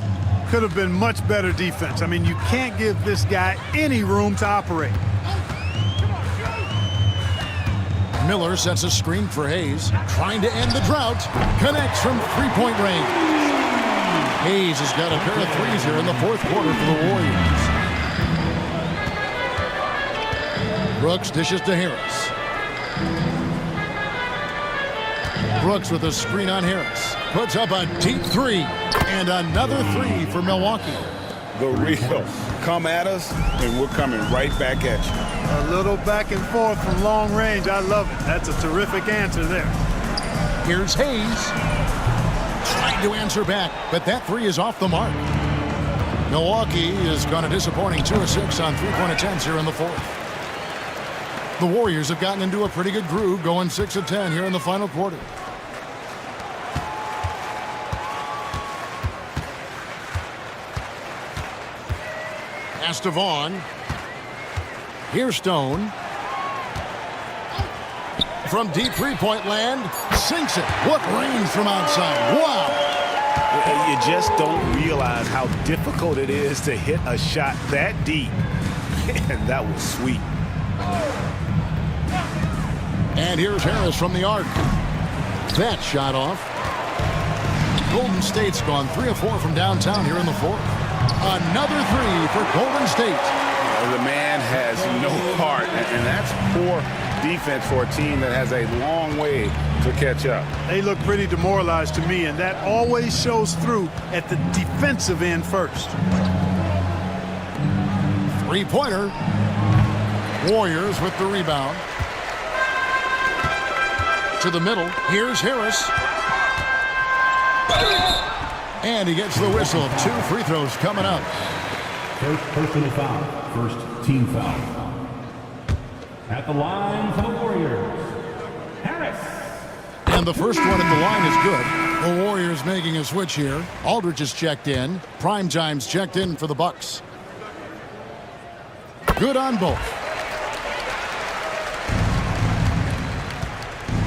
Could have been much better defense. I mean, you can't give this guy any room to operate. Miller sets a screen for Hayes. Trying to end the drought. Connects from three-point range. Hayes has got a pair of threes here in the fourth quarter for the Warriors. Brooks dishes to Harris. Brooks with a screen on Harris. Puts up a deep 3. And another 3 for Milwaukee. The real. Come at us, and we're coming right back at you. A little back and forth from long range. I love it. That's a terrific answer there. Here's Hayes. Trying to answer back, but that 3 is off the mark. Milwaukee has gone a disappointing 2 of 6 on three-point attempts here in the fourth. The Warriors have gotten into a pretty good groove, going 6 of 10 here in the final quarter. Pass to Vaughn. Here's Stone. From deep three-point land, sinks it. What range from outside. Wow. You just don't realize how difficult it is to hit a shot that deep. And that was sweet. And here's Harris from the arc. That shot off. Golden State's gone 3 of 4 from downtown here in the fourth. Another 3 for Golden State. The man has no heart, and that's poor defense for a team that has a long way to catch up. They look pretty demoralized to me, and that always shows through at the defensive end first. Three-pointer. Warriors with the rebound. To the middle. Here's Harris. And he gets the whistle. 2 free throws coming up. First personal foul. First team foul. At the line for the Warriors, Harris. And the first one at the line is good. The Warriors making a switch here. Aldridge is checked in. Primetime's checked in for the Bucks. Good on both.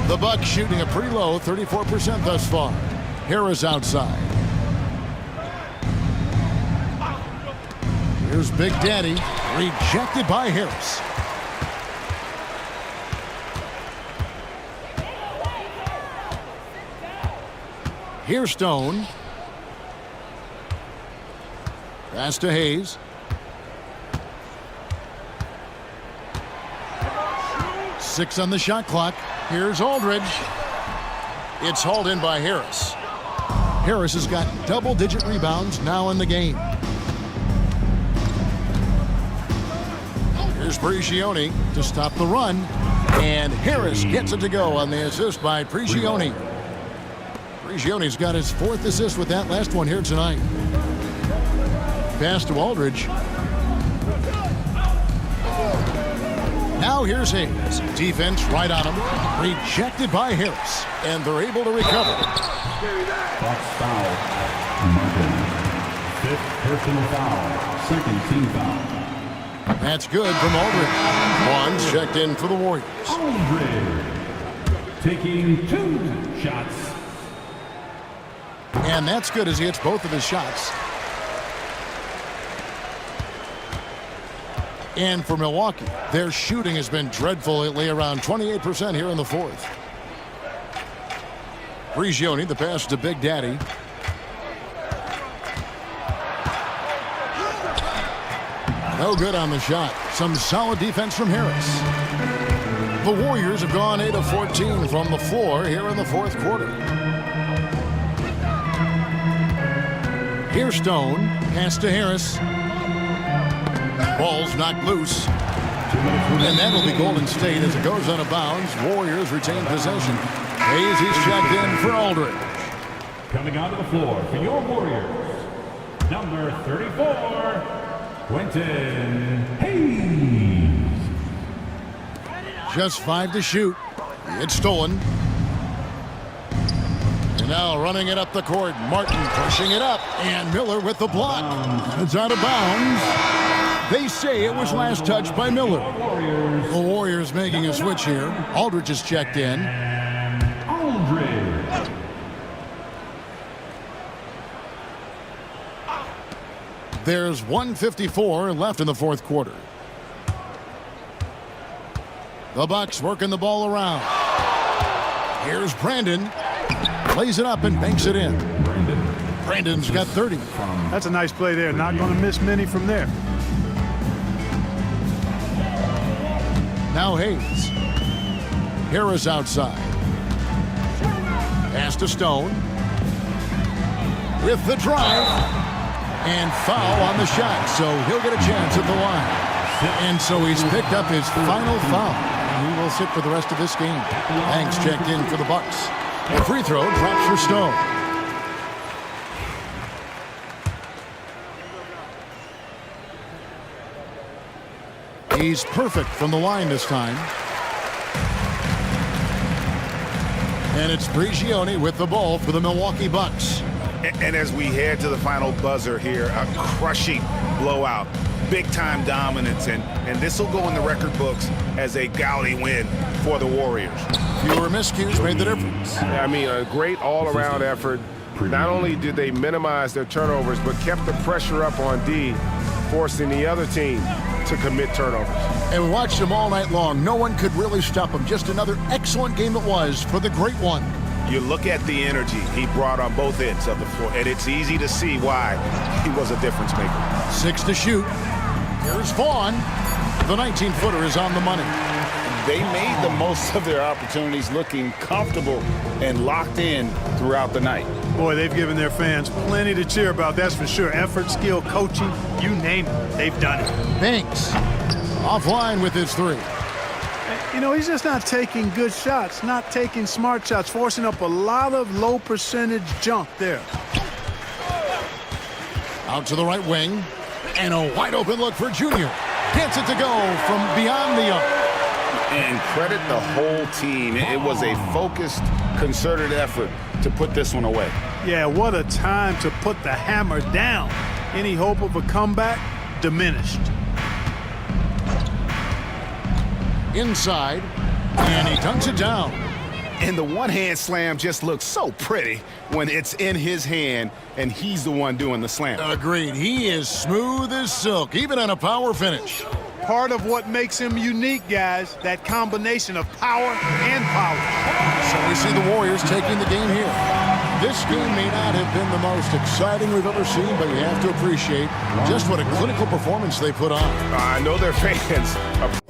The Bucks shooting a pretty low 34% thus far. Harris outside. Here's Big Daddy, rejected by Harris. Here's Stone. Pass to Hayes. Six on the shot clock. Here's Aldridge. It's hauled in by Harris. Harris has got double-digit rebounds now in the game. Here's Prigioni to stop the run. And Harris gets it to go on the assist by Prigioni. Prigioni's got his 4th assist with that last one here tonight. Pass to Aldridge. Now here's Hayes. Defense right on him. Rejected by Harris. And they're able to recover. Bucks foul. Martin. 5th personal foul. 2nd team foul. That's good from Aldridge. One's checked in for the Warriors. Aldridge. Taking 2 shots. And that's good as he hits both of his shots. And for Milwaukee, their shooting has been dreadful lately, around 28% here in the fourth. Prigioni, the pass to Big Daddy. No good on the shot. Some solid defense from Harris. The Warriors have gone 8 of 14 from the floor here in the fourth quarter. Here's Stone. Pass to Harris. Ball's knocked loose. And that'll be Golden State as it goes out of bounds. Warriors retain possession. Hayes, he's checked in for Aldridge. Coming onto the floor for your Warriors, number 34, Quentin Hayes. Just 5 to shoot. It's stolen. And now running it up the court. Martin pushing it up. And Miller with the block. It's out of bounds. They say it was last touched by Miller. The Warriors making a switch here. Aldridge is checked in. Aldridge. There's 1:54 left in the fourth quarter. The Bucks working the ball around. Here's Brandon. Lays it up and banks it in. Brandon's got 30. That's a nice play there. Not going to miss many from there. Now Hayes. Harris outside. Pass to Stone. With the drive. And foul on the shot. So he'll get a chance at the line. And so he's picked up his final foul. And he will sit for the rest of this game. Hanks checked in for the Bucks. The free throw drops for Stone. He's perfect from the line this time. And it's Prigioni with the ball for the Milwaukee Bucks. And as we head to the final buzzer here, a crushing blowout, big-time dominance, and this will go in the record books as a gaudy win for the Warriors. Fewer miscues made the difference. I mean, a great all-around effort. Not only did they minimize their turnovers, but kept the pressure up on D, forcing the other team to commit turnovers. And we watched him all night long. No one could really stop him. Just another excellent game it was for the great one. You look at the energy he brought on both ends of the floor, and it's easy to see why he was a difference maker. 6 to shoot. Here's Vaughn. The 19-footer is on the money. They made the most of their opportunities, looking comfortable and locked in throughout the night. Boy, they've given their fans plenty to cheer about, that's for sure. Effort, skill, coaching, you name it, they've done it. Banks offline with his three. You know, he's just not taking good shots, not taking smart shots, forcing up a lot of low percentage junk there. Out to the right wing. And a wide open look for Junior. Gets it to go from beyond the arc. And credit the whole team. It was a focused, concerted effort to put this one away. Yeah, what a time to put the hammer down. Any hope of a comeback diminished. Inside, and he dunks it down. And the one-hand slam just looks so pretty when it's in his hand and he's the one doing the slam. Agreed. He is smooth as silk, even on a power finish. Part of what makes him unique, guys, that combination of power and power. So we see the Warriors taking the game here. This game may not have been the most exciting we've ever seen, but you have to appreciate just what a clinical performance they put on. I know their fans